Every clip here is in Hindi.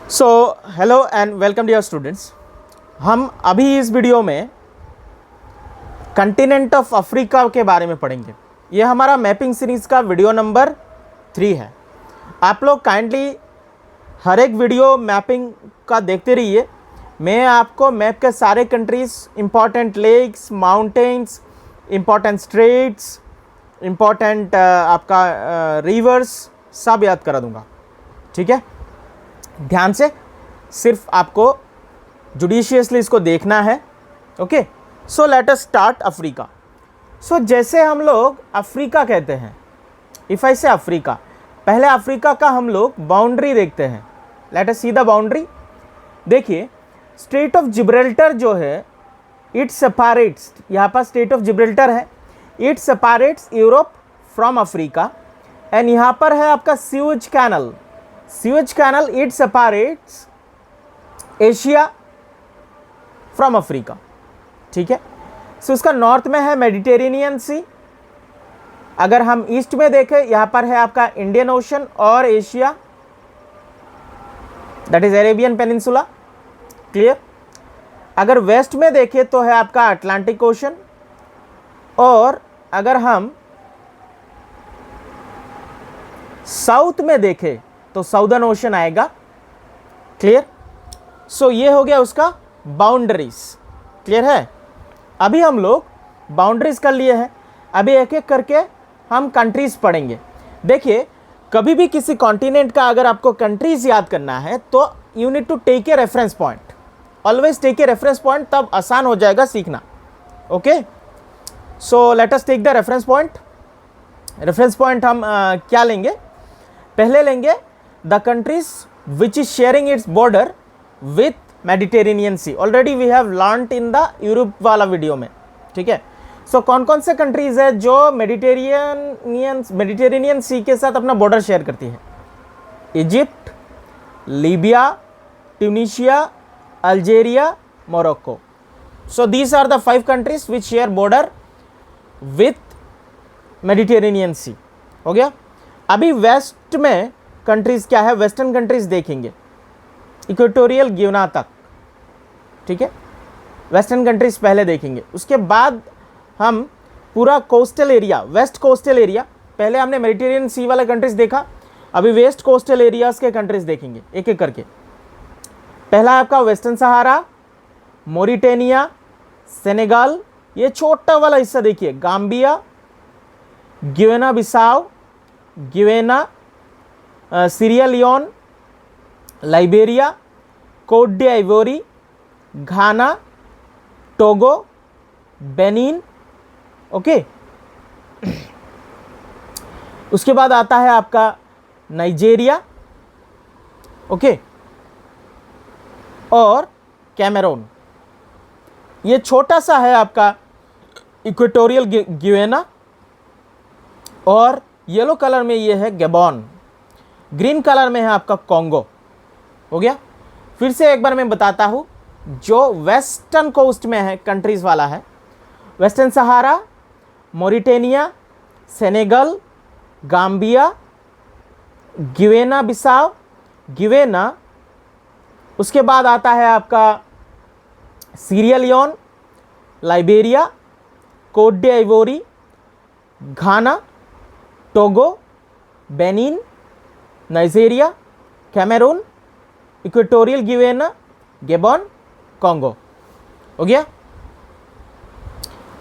So hello and welcome dear students. हम अभी इस वीडियो में कंटिनेंट ऑफ अफ्रीका के बारे में पढ़ेंगे। ये हमारा मैपिंग सीरीज़ का वीडियो नंबर 3 है। आप लोग काइंडली हर एक वीडियो मैपिंग का देखते रहिए। मैं आपको मैप के सारे countries, important lakes, mountains, important straits, important आपका रिवर्स सब याद करा दूंगा। ठीक है, ध्यान से सिर्फ आपको जुडिशियसली इसको देखना है। Okay, so let us start Africa. So जैसे हम लोग अफ्रीका कहते हैं, इफ आई से अफ्रीका, पहले अफ्रीका का हम लोग बाउंड्री देखते हैं। Let us see the boundary. देखिए, स्ट्रेट ऑफ जिब्राल्टर जो है, इट सेपरेट्स, यहाँ पर स्ट्रेट ऑफ जिब्राल्टर है, it separates Europe from Africa. And यहाँ पर है आपका Suez canal. Suez canal it separates Asia from Africa. ठीक है, सो उसका नॉर्थ में है मेडिटेरेनियन सी। अगर हम ईस्ट में देखें, यहां पर है आपका इंडियन ओशन और Asia, that is Arabian peninsula. Clear. अगर वेस्ट में देखें तो है आपका अटलांटिक ओशन, और अगर हम साउथ में देखें तो साउदर्न ओशन आएगा। क्लियर। सो ये हो गया उसका बाउंड्रीज। क्लियर है। अभी हम लोग बाउंड्रीज कर लिए हैं, अभी एक एक करके हम कंट्रीज पढ़ेंगे। देखिए, कभी भी किसी कॉन्टिनेंट का अगर आपको कंट्रीज याद करना है तो you need to take a reference point. Always take a reference point, तब आसान हो जाएगा सीखना। Okay, so let us take the reference point. Reference point हम क्या लेंगे? पहले लेंगे the countries which is sharing its border with Mediterranean Sea. Already we have learnt in the Europe वाला वीडियो में। ठीक है, सो कौन कौन से कंट्रीज है जो मेडिटेरेनियन सी के साथ अपना बॉर्डर शेयर करती है? Egypt, Libya, Tunisia, Algeria, Morocco. So these are the 5 countries which share border with Mediterranean sea. हो गया। अभी वेस्ट में कंट्रीज क्या है? वेस्टर्न कंट्रीज देखेंगे, इक्वेटोरियल गिवना तक। ठीक है, वेस्टर्न कंट्रीज पहले देखेंगे, उसके बाद हम पूरा coastal area, west coastal area. पहले हमने मेडिटेरेनियन सी वाले कंट्रीज देखा, अभी वेस्ट कोस्टल एरियाज के कंट्रीज देखेंगे एक एक करके। पहला आपका वेस्टर्न सहारा, मोरिटेनिया, सेनेगल, ये छोटा वाला हिस्सा देखिए, Gambia, Guinea Bissau, Guinea, Sierra Leone, Liberia, Cote d'Ivoire, Ghana, Togo, Benin. Okay, उसके बाद आता है आपका नाइजेरिया, ओके, और कैमरून। ये छोटा सा है आपका इक्वेटोरियल गिवेना, और येलो कलर में ये है गैबोन, ग्रीन कलर में है आपका कॉन्गो। हो गया। फिर से एक बार मैं बताता हूँ, जो वेस्टर्न कोस्ट में है कंट्रीज वाला है, Western Sahara, Mauritania, Senegal, Gambia, Guinea Bissau, Guinea. उसके बाद आता है आपका Sierra Leone, Liberia, Cote d'Ivoire, Ghana, Togo, Benin, Nigeria, Cameroon, Equatorial Guinea, Gabon, Congo. हो गया।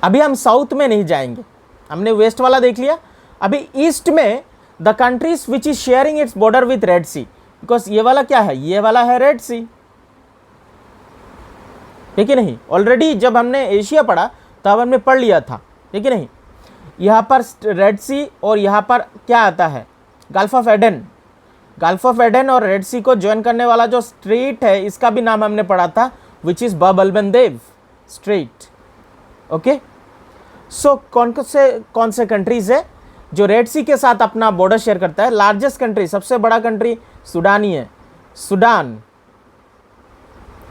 अभी हम साउथ में नहीं जाएंगे, हमने वेस्ट वाला देख लिया। अभी ईस्ट में the countries which is sharing its border with Red Sea, because ये वाला क्या है? ये वाला है रेड सी। ठीक है नहीं? ऑलरेडी जब हमने एशिया पढ़ा तब हमने पढ़ लिया था। ठीक है नहीं? यहाँ पर रेड सी और यहाँ पर क्या आता है? Gulf of Aiden. Gulf of Aiden और रेड सी को ज्वाइन करने वाला जो स्ट्रेट है, इसका भी नाम हमने पढ़ा था, विच इज बाब अल-मंदेब स्ट्रेट। ओके, सो कौन से कंट्रीज है जो रेड सी के साथ अपना बॉर्डर शेयर करता है? लार्जेस्ट कंट्री, सबसे बड़ा कंट्री सूडान ही है, सूडान।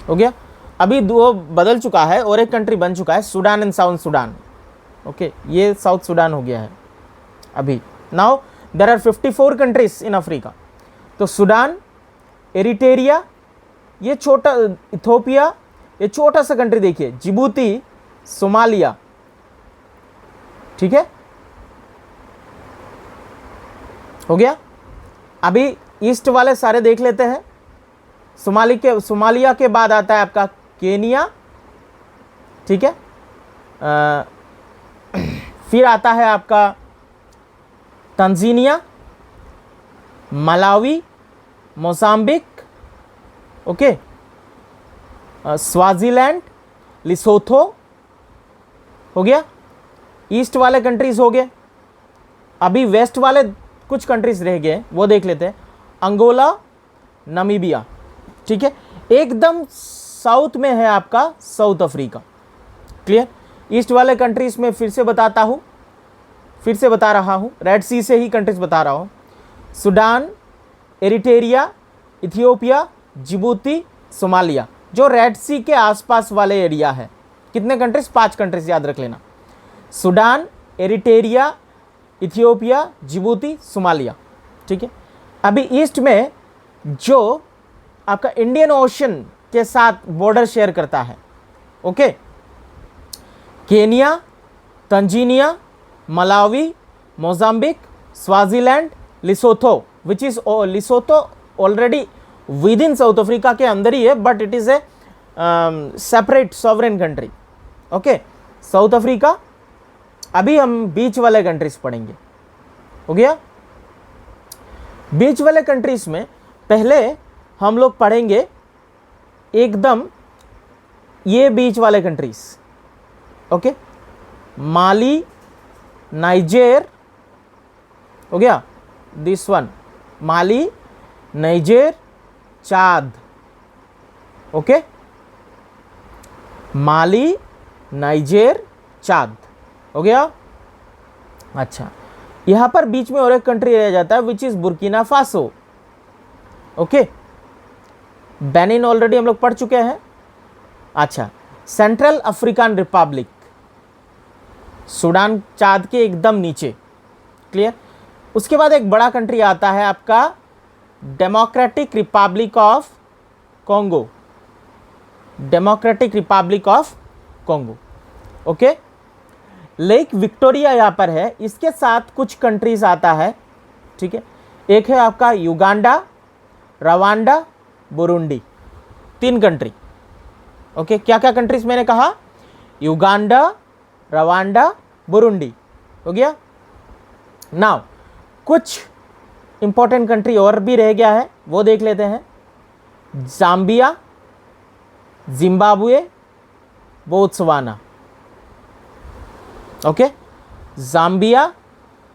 हो गया। अभी वो बदल चुका है और एक कंट्री बन चुका है, Sudan and South Sudan. Okay, ये साउथ सूडान हो गया है अभी। Now there are 54 countries in Africa. तो सूडान, एरिटेरिया, ये छोटा इथियोपिया, ये छोटा सा कंट्री देखिए, जिबूती, सोमालिया, ठीक है, हो गया। अभी ईस्ट वाले सारे देख लेते हैं। सोमालिया के बाद आता है आपका केनिया, ठीक है, फिर आता है आपका Tanzania, Malawi, Mozambique, okay, Swaziland, लिसोथो, हो गया। ईस्ट वाले कंट्रीज हो गए। अभी वेस्ट वाले कुछ कंट्रीज रह गए, वो देख लेते हैं। अंगोला, नामीबिया, ठीक है। एकदम साउथ में है आपका साउथ अफ्रीका, क्लियर। ईस्ट वाले कंट्रीज में फिर से बताता हूँ, फिर से बता रहा हूँ, रेड सी से ही कंट्रीज बता रहा हूँ। Sudan, Eritrea, Ethiopia, Djibouti, Somalia, जो रेड सी के आसपास वाले एरिया है। कितने कंट्रीज? 5 कंट्रीज याद रख लेना। Sudan, Eritrea, Ethiopia, Djibouti, Somalia, ठीक है। अभी ईस्ट में जो आपका इंडियन ओशन के साथ बॉर्डर शेयर करता है, okay, Kenya, Tanzania, Malawi, Mozambique, Swaziland, लिसोथो, which is लिसोथो already with in south Africa के अंदर ही है, but it is a separate sovereign country, okay. South Africa. अभी हम बीच वाले कंट्रीज पढ़ेंगे, हो गया। बीच वाले कंट्रीज में पहले हम लोग पढ़ेंगे एकदम ये बीच वाले कंट्रीज, ओके, माली, नाइजेर, हो गया, this one, Mali, Niger, चाद, okay, Mali, Niger, चाद, हो गया। अच्छा, यहां पर बीच में और एक कंट्री रह जाता है which is Burkina Faso, okay. Benin already हम लोग पढ़ चुके हैं। अच्छा, सेंट्रल अफ्रीकन रिपब्लिक, सूडान, चाद के एकदम नीचे, क्लियर। उसके बाद एक बड़ा कंट्री आता है आपका democratic Republic of Congo, democratic Republic of Congo, okay. Lake Victoria यहाँ पर है, इसके साथ कुछ कंट्रीज आता है, ठीक है। एक है आपका Uganda, Rwanda, Burundi, 3 country, okay. क्या क्या कंट्रीज मैंने कहा? युगांडा, रवांडा, बुरुंडी, हो गया। नाउ कुछ इंपॉर्टेंट कंट्री और भी रह गया है, वो देख लेते हैं। Zambia, Zimbabwe, Botswana, okay. Zambia,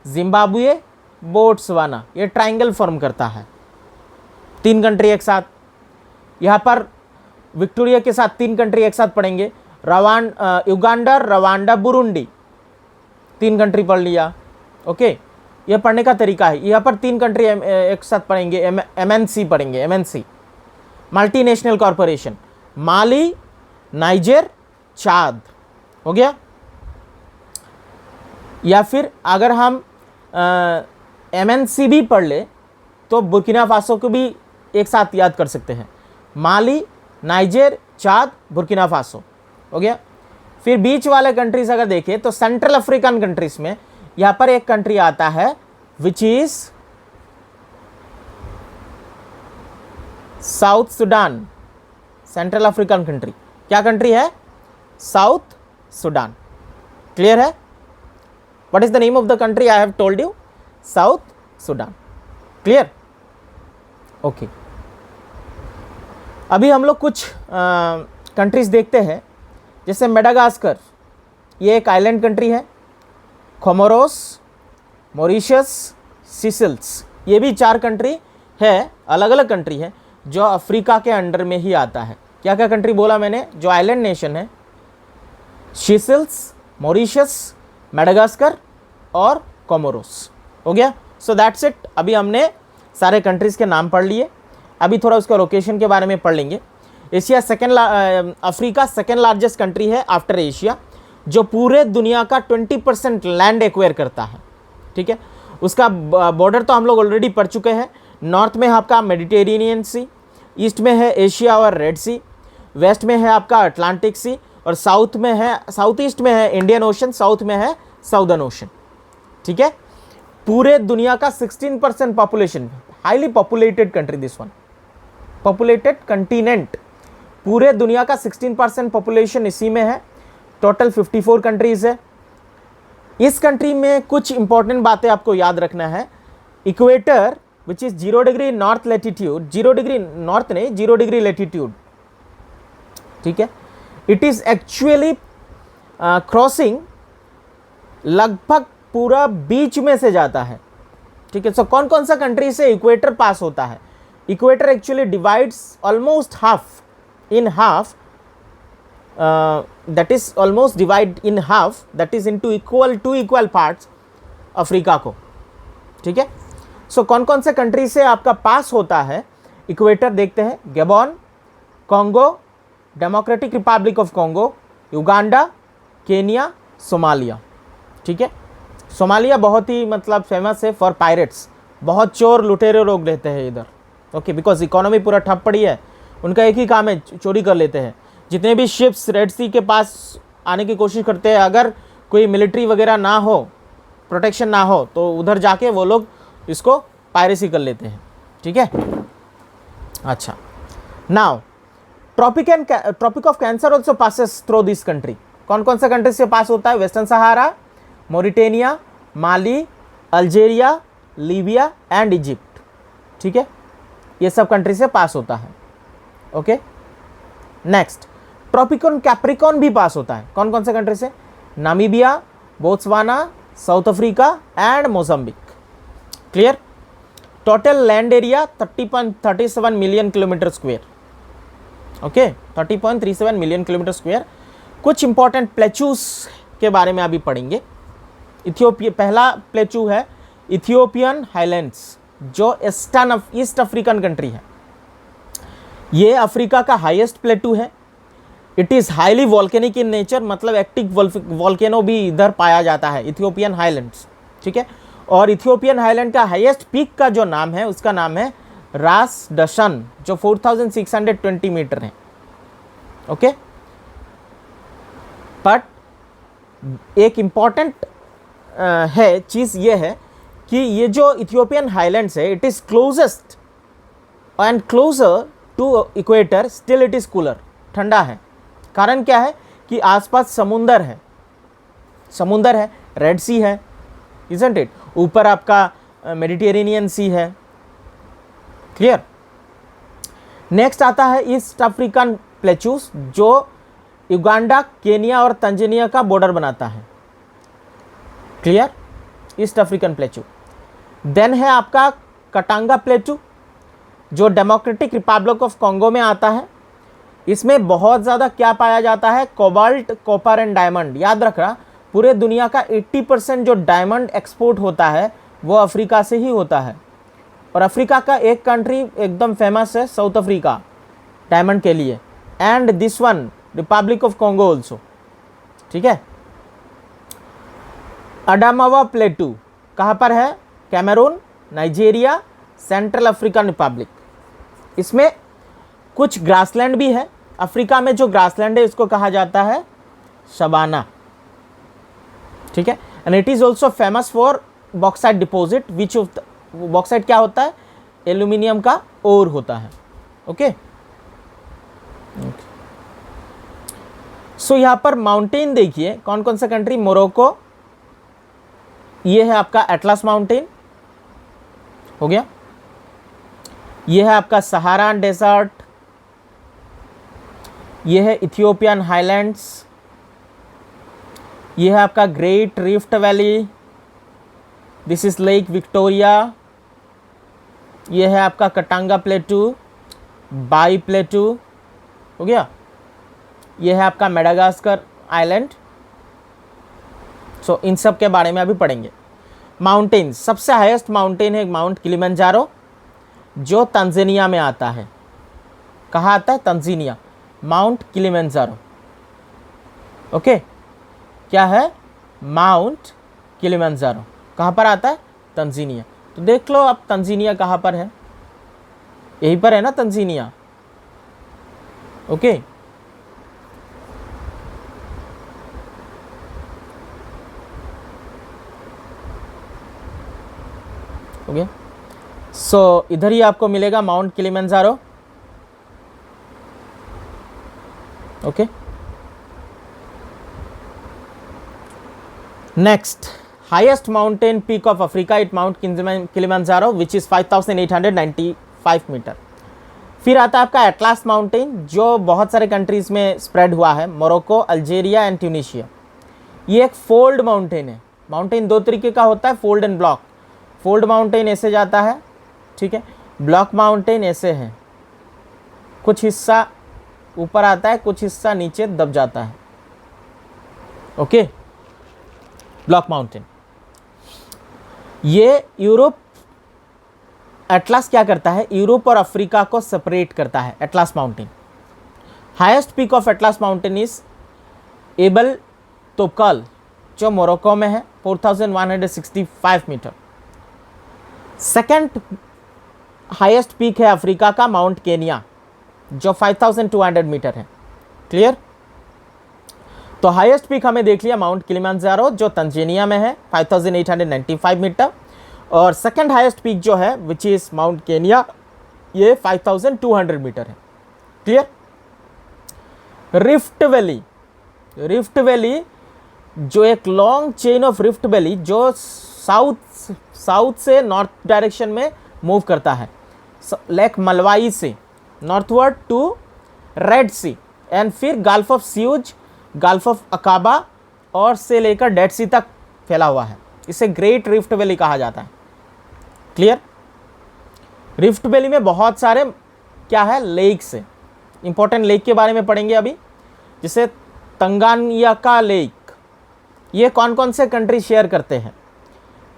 Zimbabwe, Botswana, ये ट्रायंगल फॉर्म करता है, 3 कंट्री एक साथ। यहाँ पर विक्टोरिया के साथ 3 कंट्री एक साथ पढ़ेंगे। युगांडा, रवांडा, बुरुंडी, 3 कंट्री पढ़ लिया, ओके। यह पढ़ने का तरीका है। यहाँ पर 3 कंट्री एक साथ पढ़ेंगे। MNC पढ़ेंगे, MNC, मल्टीनेशनल कॉरपोरेशन, माली, नाइजर, चाद, हो गया। या फिर अगर हम MNC भी पढ़ ले तो बुर्किना फासो को भी एक साथ याद कर सकते हैं। माली, नाइजर, चाद, बुर्किना फासो, हो गया। फिर बीच वाले कंट्रीज अगर देखें तो सेंट्रल अफ्रीकन कंट्रीज में यहाँ पर एक कंट्री आता है which is south Sudan, central African country. क्या कंट्री है? साउथ सुडान, क्लियर है? What is the name of the country? I have told you, south Sudan, clear, okay. अभी हम लोग कुछ कंट्रीज देखते हैं, जैसे मेडागास्कर, ये एक आइलैंड कंट्री है। कोमोरोस, मॉरिशस, सीशेल्स, ये भी 4 कंट्री है, अलग अलग कंट्री है जो अफ्रीका के अंडर में ही आता है। क्या क्या कंट्री बोला मैंने? जो आइलैंड नेशन है, सीशेल्स, मॉरिशस, मेडागास्कर और कोमोरोस, हो गया। सो दैट्स इट। अभी हमने सारे कंट्रीज़ के नाम पढ़ लिए। अभी थोड़ा उसका लोकेशन के बारे में पढ़ लेंगे। Asia Africa second largest country है आफ्टर एशिया, जो पूरे दुनिया का 20% लैंड एक्वायर करता है, ठीक है। उसका बॉर्डर तो हम लोग ऑलरेडी पढ़ चुके हैं। नॉर्थ में आपका मेडिटेरेनियन सी, ईस्ट में है एशिया और रेड सी, वेस्ट में है आपका अटलांटिक सी, और साउथ में है, साउथ ईस्ट में है इंडियन ओशन, साउथ में है साउदर्न ओशन। ठीक है, पूरे दुनिया का 16% population, highly populated country this one, populated continent, पूरे दुनिया का 16% पॉपुलेशन इसी में है। टोटल 54 कंट्रीज है। इस कंट्री में कुछ इंपॉर्टेंट बातें आपको याद रखना है। Equator which is 0 degree north latitude, 0 degree north नहीं, 0 डिग्री लेटीट्यूड, ठीक है, इट इज एक्चुअली क्रॉसिंग लगभग पूरा बीच में से जाता है। ठीक है, सो कौन कौन सा कंट्री से इक्वेटर पास होता है? Equator actually divides almost half in half, that is almost divide in half, that is into two equal parts Africa को। ठीक है, सो कौन कौन से कंट्री से आपका पास होता है इक्वेटर देखते हैं। Gabon, Congo, democratic Republic of Congo, Uganda, Kenya, Somalia. ठीक है, सोमालिया बहुत ही मतलब फेमस है फॉर पायरेट्स, बहुत चोर लुटेरे लोग रहते हैं इधर। ओके, बिकॉज इकोनॉमी पूरा ठप पड़ी है, उनका एक ही काम है, चोरी कर लेते हैं। जितने भी शिप्स रेड सी के पास आने की कोशिश करते हैं, अगर कोई मिलिट्री वगैरह ना हो, प्रोटेक्शन ना हो, तो उधर जाके वो लोग इसको पायरेसी कर लेते हैं। ठीक है, अच्छा, now Tropic of Cancer also passes through this country. कौन कौन सा कंट्री से पास होता है? Western Sahara, Mauritania, Mali, Algeria, Libya and Egypt. ठीक है, ये सब कंट्री से पास होता है। ओके, नेक्स्ट ट्रॉपिकन कैप्रिकॉन भी पास होता है। कौन कौन से कंट्री से? Namibia, Botswana, south Africa and Mozambique. Clear? Total land area 30.37 million kilometre square. Okay, 30.37 million kilometre square. कुछ इंपॉर्टेंट प्लेचूस के बारे में अभी पढ़ेंगे। इथियोपिया, पहला प्लेचू है इथियोपियन हाईलैंड्स, जो ईस्ट अफ्रीकन कंट्री है। ये अफ्रीका का हाईएस्ट प्लेटू है। It is highly volcanic in nature, मतलब एक्टिव वॉल्केनो भी इधर पाया जाता है, इथियोपियन हाईलैंड्स। ठीक है, और इथियोपियन हाईलैंड का हाईएस्ट पीक का जो नाम है, उसका नाम है रास डशन, जो 4620 मीटर है। ओके, बट एक इम्पॉर्टेंट है चीज़ ये है कि ये जो इथियोपियन हाईलैंड्स है, it is closest and closer to equator, still it is cooler, ठंडा है। कारण क्या है कि आसपास समुंदर है, समुंदर है, रेड सी है, इजंट इट, ऊपर आपका मेडिटेरेनियन सी है। क्लियर? नेक्स्ट आता है ईस्ट अफ्रीकन प्लेचूस, जो युगांडा, केनिया और तंजानिया का बॉर्डर बनाता है। Clear? East African plateau. Then है आपका कटांगा प्लेटू, जो डेमोक्रेटिक रिपब्लिक ऑफ कॉन्गो में आता है। इसमें बहुत ज़्यादा क्या पाया जाता है? Cobalt, copper and diamond. याद रखना, पूरे दुनिया का 80% जो डायमंड एक्सपोर्ट होता है वो अफ्रीका से ही होता है। और अफ्रीका का एक कंट्री एकदम फेमस है, साउथ अफ्रीका, डायमंड के लिए, and this one Republic of Congo also. ठीक है, अडामावा प्लेटू कहाँ पर है? Cameroon, Nigeria, Central African Republic. इसमें कुछ ग्रासलैंड भी है। अफ्रीका में जो ग्रासलैंड है इसको कहा जाता है शबाना। ठीक है, and it is also famous for bauxite deposit, which bauxite क्या होता है? एल्यूमिनियम का ओर होता है। ओके, सो यहाँ पर माउंटेन देखिए, कौन कौन सा कंट्री? मोरक्को, ये है आपका एटलस माउंटेन, हो गया। ये है आपका सहारा डेजर्ट, ये है इथियोपियन हाईलैंड्स, ये है आपका great rift valley, this is lake Victoria, ये है आपका कटांगा प्लेटू, बाई प्लेटू, हो गया। ये है आपका मेडागास्कर आइलैंड। सो इन सब के बारे में अभी पढ़ेंगे। माउंटेन, सबसे हाईएस्ट माउंटेन है माउंट किलिमंजारो, जो तंजानिया में आता है। कहाँ आता है? Tanzania, mount Kilimanjaro. ओके, क्या है? माउंट किलिमंजारो कहाँ पर आता है? तंजानिया। तो देख लो अब तंजानिया कहाँ पर है, यहीं पर है ना तंजानिया। ओके। ओके, सो इधर ही आपको मिलेगा Mount Kilimanjaro. Okay, next highest mountain peak of Africa it Mount Kilimanjaro which is 5895 metre. फिर आता है आपका एटलास माउंटेन जो बहुत सारे कंट्रीज में स्प्रेड हुआ है, मोरक्को, अल्जीरिया एंड ट्यूनीशिया। ये एक फोल्ड माउंटेन है। माउंटेन दो तरीके का होता है, fold and block. Fold mountain ऐसे जाता है, ठीक है। ब्लॉक माउंटेन ऐसे है, कुछ हिस्सा ऊपर आता है, कुछ हिस्सा नीचे दब जाता है। Okay, block mountain. ये यूरोप, एटलास क्या करता है, यूरोप और अफ्रीका को सेपरेट करता है, Atlas Mountain. Highest peak of Atlas Mountain is Jebel Toubkal जो मोरक्को में है, 4165 मीटर। सेकंड हाईएस्ट पीक है अफ्रीका का माउंट केनिया जो 5200 मीटर है। क्लियर? तो हाईएस्ट पीक हमें देख लिया माउंट किलिमंजारो जो तंजानिया में है, 5895 मीटर। और सेकंड हाईएस्ट पीक जो है विच इज माउंट केनिया, ये 5200 मीटर है। Clear? Rift valley, rift valley जो एक long chain of rift valley जो साउथ से नॉर्थ डायरेक्शन में मूव करता है, लेक मलवाई से northward to Red Sea and फिर Gulf of Suez, Gulf of Aqaba और से लेकर डेड सी तक फैला हुआ है। इसे ग्रेट रिफ्ट वैली कहा जाता है। क्लियर? रिफ्ट वैली में बहुत सारे क्या है, लेक्स है। इंपॉर्टेंट लेक के बारे में पढ़ेंगे अभी, जैसे तंगानिका लेक। ये कौन कौन से कंट्री शेयर करते हैं?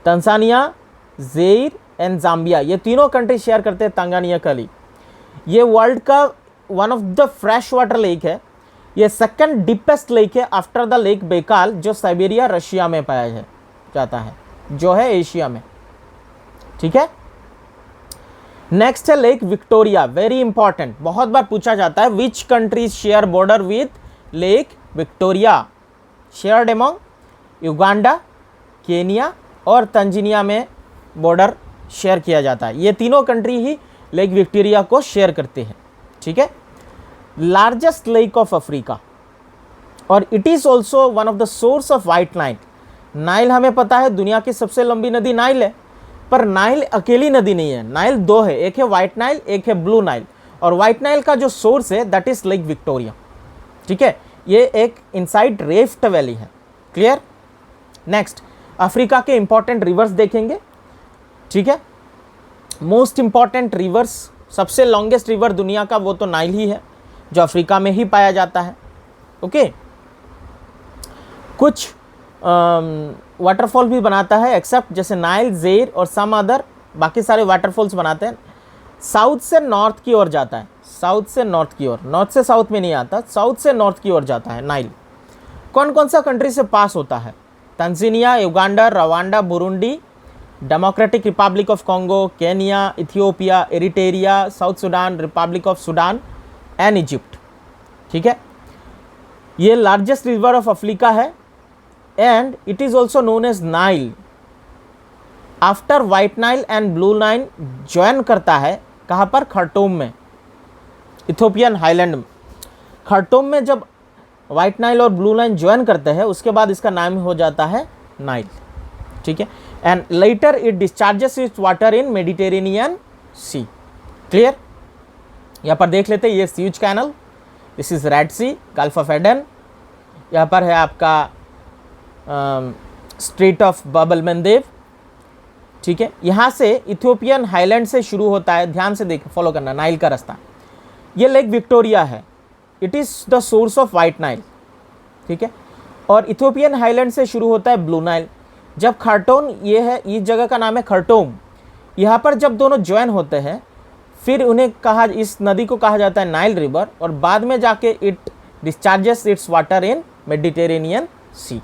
तंजानिया, ज़ेर एंड जाम्बिया, ये तीनों कंट्री शेयर करते हैं तंगानिका लेक। ये वर्ल्ड का one of the fresh water lake है। ये सेकंड डीपेस्ट लेक है आफ्टर द लेक बेकाल जो साइबेरिया रशिया में पाया जाता है, जो है एशिया में। ठीक है। नेक्स्ट है लेक विक्टोरिया, वेरी इंपॉर्टेंट, बहुत बार पूछा जाता है which countries share border with lake Victoria. Shared among Uganda, Kenya और तंजानिया में बॉर्डर शेयर किया जाता है। ये तीनों कंट्री ही लेक विक्टोरिया को शेयर करते हैं। ठीक है। लार्जेस्ट लेक ऑफ अफ्रीका और it is also one of the source of white Nile. Nile हमें पता है दुनिया की सबसे लंबी नदी नाइल है, पर नाइल अकेली नदी नहीं है, नाइल दो है, एक है व्हाइट नाइल, एक है ब्लू नाइल। और व्हाइट नाइल का जो सोर्स है दैट इज लेक विक्टोरिया। ठीक है, ये एक इनसाइड रिफ्ट वैली है। क्लियर? नेक्स्ट अफ्रीका के इंपॉर्टेंट रिवर्स देखेंगे। ठीक है, मोस्ट इंपॉर्टेंट रिवर्स, सबसे लॉन्गेस्ट रिवर दुनिया का वो तो नाइल ही है जो अफ्रीका में ही पाया जाता है। ओके, कुछ वाटरफॉल भी बनाता है एक्सेप्ट जैसे नाइल, ज़ेर और सम अदर, बाकी सारे वाटरफॉल्स बनाते हैं। साउथ से नॉर्थ की ओर जाता है, साउथ से नॉर्थ की ओर, नॉर्थ से साउथ में नहीं आता, साउथ से नॉर्थ की ओर जाता है नाइल। कौन कौन सा कंट्री से पास होता है? Tanzania, Uganda, Rwanda, Burundi, Democratic Republic of Congo, Kenya, Ethiopia, Eritrea, South Sudan, Republic of Sudan and Egypt. ठीक है, ये लार्जेस्ट रिवर ऑफ अफ्रीका है and it is also known as Nile. After White Nile and Blue Nile join करता है कहाँ पर? खर्टूम में, इथियोपियन हाईलैंड में। खर्टूम में जब व्हाइट नाइल और ब्लू नाइल ज्वाइन करते हैं उसके बाद इसका नाम हो जाता है नाइल। ठीक है, and later it discharges its water in Mediterranean sea. Clear? यहाँ पर देख लेते हैं, ये Suez canal, this is Red Sea, Gulf of Aden, यहाँ पर है आपका strait of Bab el Mandeb. ठीक है, यहाँ से इथियोपियन हाईलैंड से शुरू होता है, ध्यान से देख फॉलो करना नाइल का रास्ता। ये लेक विक्टोरिया है, it is the source of white Nile. ठीक है, और इथियोपियन हाईलैंड से शुरू होता है ब्लू नाइल। जब खर्टूम, ये है, इस जगह का नाम है खर्टूम, यहाँ पर जब दोनों ज्वाइन होते हैं फिर उन्हें कहा, इस नदी को कहा जाता है नाइल रिवर, और बाद में जाके it discharges its water in Mediterranean Sea.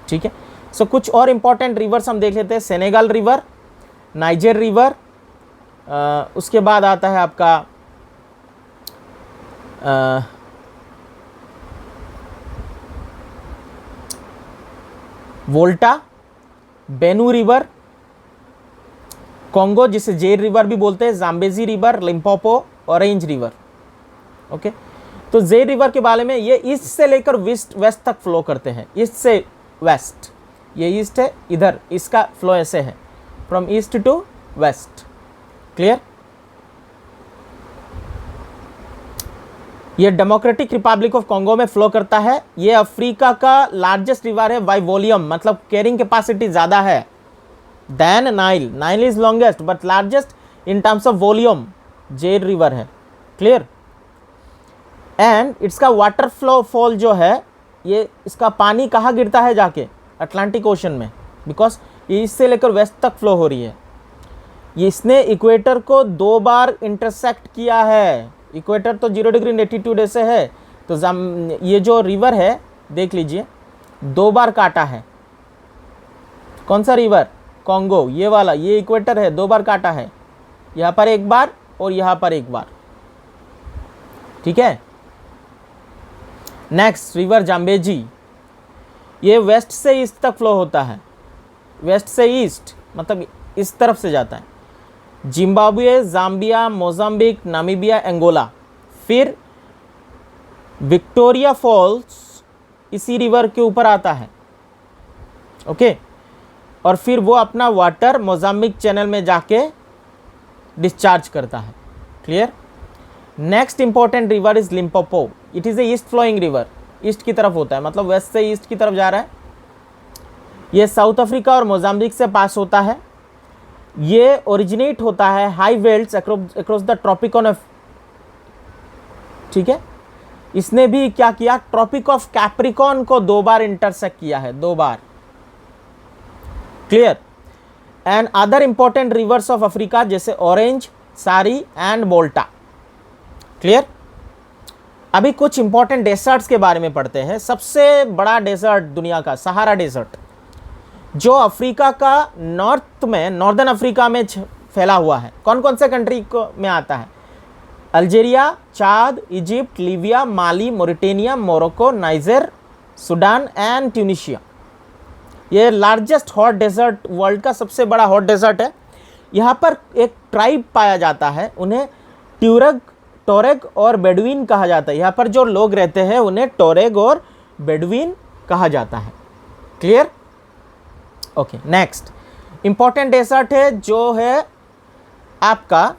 ठीक है, सो कुछ और इंपॉर्टेंट रिवर्स हम देख लेते हैं। सेनेगल रिवर, नाइजर रिवर, उसके बाद आता है आपका वोल्टा, बेनू रिवर, कॉन्गो जिसे जेर रिवर भी बोलते हैं, Zambezi river, Limpopo, orange river. Okay, तो जेर रिवर के बारे में, ये ईस्ट से लेकर वेस्ट तक फ्लो करते हैं, ईस्ट से वेस्ट। ये ईस्ट है, इधर इसका फ्लो ऐसे है, from east to west. Clear? ये डेमोक्रेटिक रिपब्लिक ऑफ कॉन्गो में फ्लो करता है। ये अफ्रीका का लार्जेस्ट रिवर है बाय वॉल्यूम, मतलब कैरिंग कैपेसिटी ज़्यादा है then Nile. Nile is longest but largest in terms of volume Zaire river है। क्लियर? एंड इसका वाटर फ्लो फॉल जो है, ये इसका पानी कहाँ गिरता है जाके? अटलांटिक ओशन में, बिकॉज ये इससे लेकर वेस्ट तक फ्लो हो रही है। ये इसने इक्वेटर को 2 बार इंटरसेक्ट किया है। इक्वेटर तो 0 डिग्री लेटीट्यूड ऐसे है, तो ये जो रिवर है देख लीजिए 2 बार काटा है। कौन सा रिवर? कॉन्गो, ये वाला, ये इक्वेटर है, 2 बार काटा है, यहाँ पर 1 बार और यहाँ पर 1 बार। ठीक है? नेक्स्ट रिवर जाम्बेजी, ये वेस्ट से ईस्ट तक फ्लो होता है। वेस्ट से ईस्ट मतलब इस तरफ से जाता है। Zimbabwe, Zambia, Mozambique, Namibia, Angola. फिर विक्टोरिया फॉल्स इसी रिवर के ऊपर आता है। ओके, और फिर वो अपना वाटर मोजाम्बिक चैनल में जाके डिस्चार्ज करता है। Clear? Next important river is Limpopo. It is a east flowing river, east की तरफ होता है, मतलब वेस्ट से ईस्ट की तरफ जा रहा है। ये साउथ अफ्रीका और मोजाम्बिक से पास होता है। ये ओरिजिनेट होता है high veldts across the Tropic of, ठीक है? इसने भी क्या किया? ट्रॉपिक ऑफ कैप्रिकॉन को 2 बार इंटरसेक्ट किया है, 2 बार। Clear? And other important rivers of Africa जैसे ऑरेंज, सारी एंड वोल्टा। क्लियर? अभी कुछ इंपॉर्टेंट डेजर्ट्स के बारे में पढ़ते हैं। सबसे बड़ा डेजर्ट दुनिया का सहारा डेजर्ट, जो अफ्रीका का नॉर्थ में, नॉर्दर्न अफ्रीका में फैला हुआ है। कौन कौन से कंट्री को में आता है? Algeria, Chad, Egypt, Libya, Mali, Mauritania, Morocco, Niger, Sudan and Tunisia. ये लार्जेस्ट हॉट डेजर्ट, वर्ल्ड का सबसे बड़ा हॉट डेजर्ट है। यहाँ पर एक ट्राइब पाया जाता है, उन्हें टोरेग और बेडुइन कहा जाता है। यहाँ पर जो लोग रहते हैं उन्हें टोरेग और बेडुइन कहा जाता है। Clear? Okay, next important desert है जो है आपका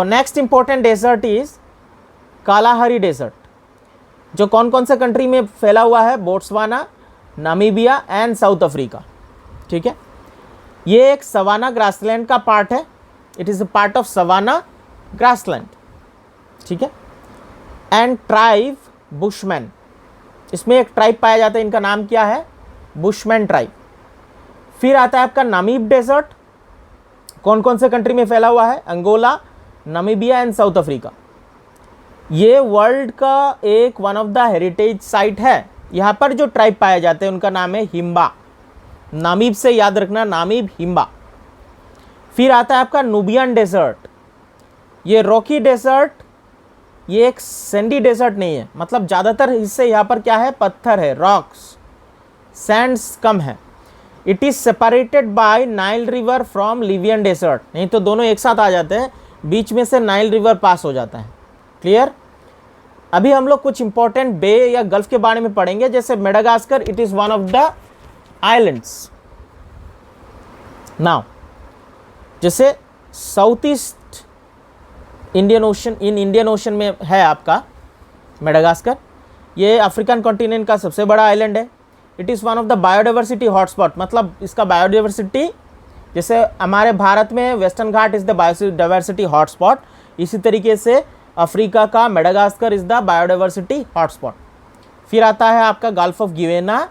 next important desert is Kalahari desert, जो कौन कौन से कंट्री में फैला हुआ है? Botswana, Namibia and South Africa. ठीक है? ये एक सवाना ग्रासलैंड का पार्ट है। It is a part of savanna grassland. ठीक है? एंड ट्राइब बुशमैन, इसमें एक ट्राइब पाया जाता है, इनका नाम क्या है? Bushman tribe. फिर आता है आपका नामीब डेजर्ट, कौन कौन से कंट्री में फैला हुआ है? Angola, Namibia and South Africa. ये वर्ल्ड का एक one of the heritage site है। यहाँ पर जो ट्राइब पाए जाते हैं उनका नाम है हिम्बा। नामीब से याद रखना, नामीब, हिम्बा। फिर आता है आपका नुबियन डेजर्ट। ये रॉकी डेजर्ट, ये एक सैंडी डेजर्ट नहीं है, मतलब ज़्यादातर हिस्से यहाँ पर क्या है? पत्थर है, रॉक्स, सैंड्स कम है। It is separated by Nile river from Libyan desert. नहीं तो दोनों एक साथ आ जाते हैं, बीच में से नाइल रिवर पास हो जाता है। क्लियर? अभी हम लोग कुछ इंपॉर्टेंट बे या गल्फ के बारे में पढ़ेंगे, जैसे Madagascar, it is one of the islands. Now जैसे साउथ ईस्ट इंडियन ओशन में है आपका मेडागास्कर। ये अफ्रीकन कॉन्टिनेंट का सबसे बड़ा आइलैंड है। It is one of the biodiversity hotspot, मतलब इसका बायोडाइवर्सिटी, जैसे हमारे भारत में western Ghat is the biodiversity hotspot, इसी तरीके से अफ्रीका का Madagascar is the biodiversity hotspot. फिर आता है आपका गल्फ ऑफ गिवेना।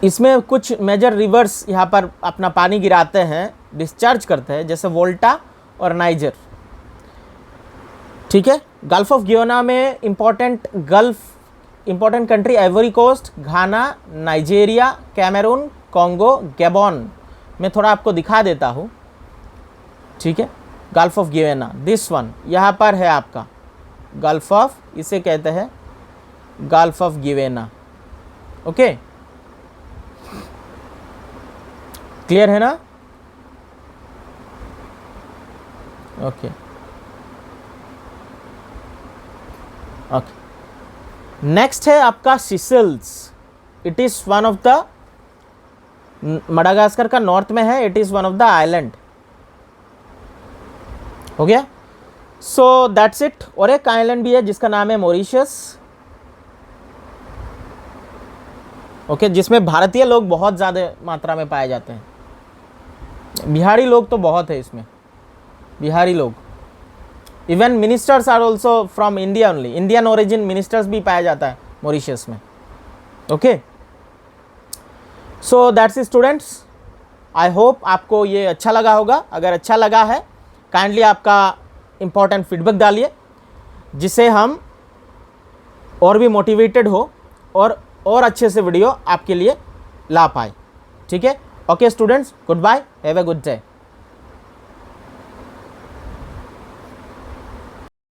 इसमें कुछ मेजर रिवर्स यहाँ पर अपना पानी गिराते हैं, डिस्चार्ज करते हैं, जैसे वोल्टा और नाइजर। ठीक है? गल्फ ऑफ गिवेना में important country Ivory Coast, Ghana, Nigeria, Cameroon, Congo, Gabon मैं थोड़ा आपको दिखा देता हूँ, ठीक है। Gulf of Guinea, this one यहाँ पर है आपका गल्फ ऑफ, इसे कहते हैं Gulf of Guinea. Okay, clear है ना? Okay okay. नेक्स्ट है आपका Seychelles. It is one of the, Madagascar का नॉर्थ में है, it is one of the island. हो गया, सो दैट्स इट। और एक आइलैंड भी है जिसका नाम है मॉरिशस, ओके, जिसमें भारतीय लोग बहुत ज़्यादा मात्रा में पाए जाते हैं। बिहारी लोग तो बहुत है इसमें, बिहारी लोग। Even ministers are also from India only, Indian origin ministers भी पाया जाता है मॉरिशस में। Okay, so that's it students. I hope आपको ये अच्छा लगा होगा। अगर अच्छा लगा है काइंडली आपका इम्पोर्टेंट फीडबैक डालिए, जिससे हम और भी मोटिवेटेड हो और अच्छे से वीडियो आपके लिए ला पाए। ठीक है, okay students, good bye, have a good day.